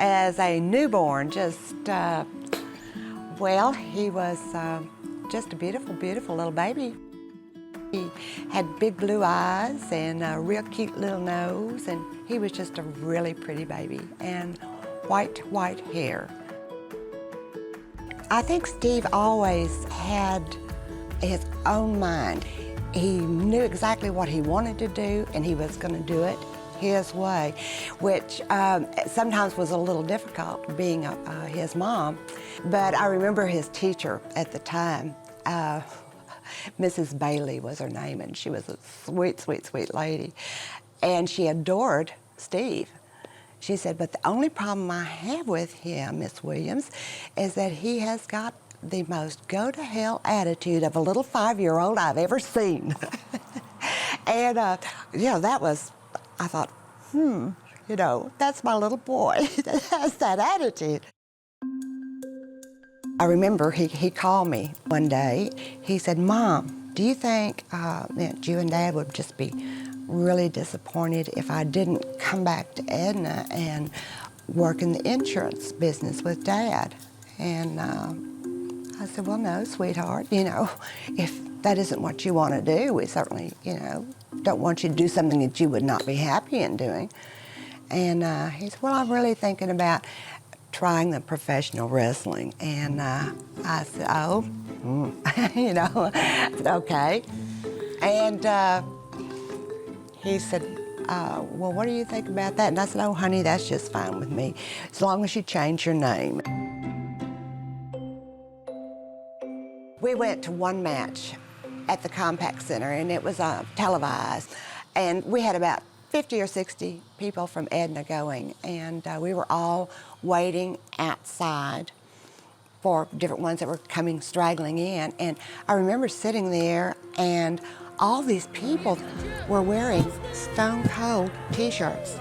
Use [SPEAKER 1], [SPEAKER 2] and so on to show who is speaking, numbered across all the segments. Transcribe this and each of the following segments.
[SPEAKER 1] as a newborn, just, well, he was just a beautiful, beautiful little baby. He had big blue eyes and a real cute little nose, and he was just a really pretty baby, and white hair. I think Steve always had his own mind. He knew exactly what he wanted to do, and he was going to do it his way, which sometimes was a little difficult being his mom. But I remember his teacher at the time, Mrs. Bailey was her name, and she was a sweet, sweet, sweet lady. And she adored Steve. She said, but the only problem I have with him, Miss Williams, is that he has got the most go-to-hell attitude of a little 5-year-old I've ever seen. And, you know, that was, I thought, you know, that's my little boy that has that attitude. I remember he called me one day. He said, Mom, do you think that you and Dad would just be really disappointed if I didn't come back to Edna and work in the insurance business with Dad? And I said, well, no, sweetheart, you know, if that isn't what you want to do, we certainly, you know, don't want you to do something that you would not be happy in doing. And he said, well, I'm really thinking about trying the professional wrestling. And I said, oh, you know, I said, okay. And he said, well, what do you think about that? And I said, oh, honey, that's just fine with me, as long as you change your name. We went to one match at the Compaq Center, and it was televised. And we had about 50 or 60 people from Edna going, and we were all waiting outside for different ones that were coming straggling in. And I remember sitting there, and all these people were wearing Stone Cold t-shirts,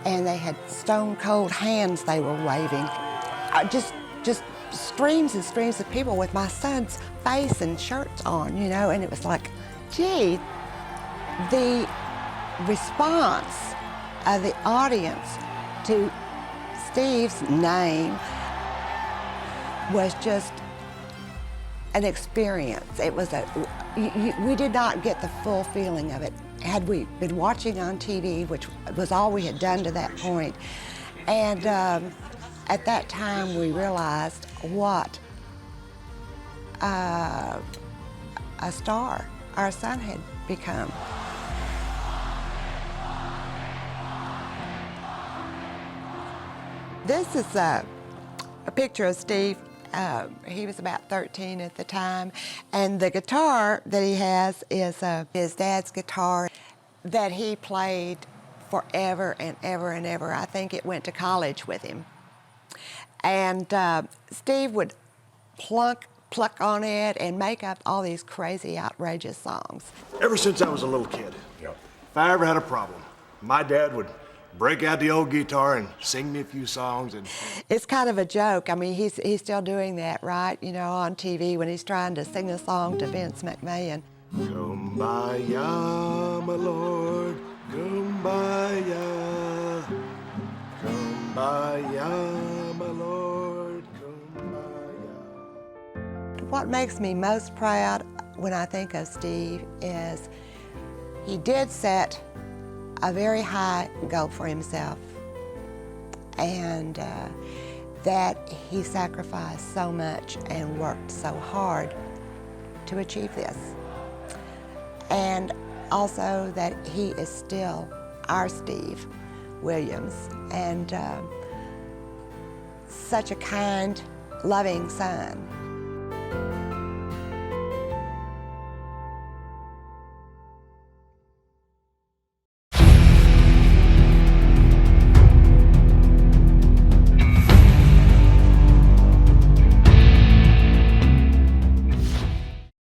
[SPEAKER 1] and they had Stone Cold hands they were waving. Just streams and streams of people with my son's face and shirts on, you know, and it was like, gee, the response of the audience to Steve's name was just an experience. It was we did not get the full feeling of it. Had we been watching on TV, which was all we had done to that point, and at that time we realized what a star our son had become. This is a picture of Steve. He was about 13 at the time, and the guitar that he has is his dad's guitar that he played forever and ever and ever. I think it went to college with him. And Steve would pluck on it and make up all these crazy, outrageous songs.
[SPEAKER 2] Ever since I was a little kid, if I ever had a problem, my dad would break out the old guitar and sing me a few songs. And
[SPEAKER 1] it's kind of a joke. I mean, he's still doing that, right? You know, on TV when he's trying to sing a song to Vince McMahon.
[SPEAKER 2] Kumbaya, my lord, kumbaya, kumbaya, my lord, kumbaya.
[SPEAKER 1] What makes me most proud when I think of Steve is he did set a very high goal for himself, and that he sacrificed so much and worked so hard to achieve this. And also that he is still our Steve Williams, and such a kind, loving son.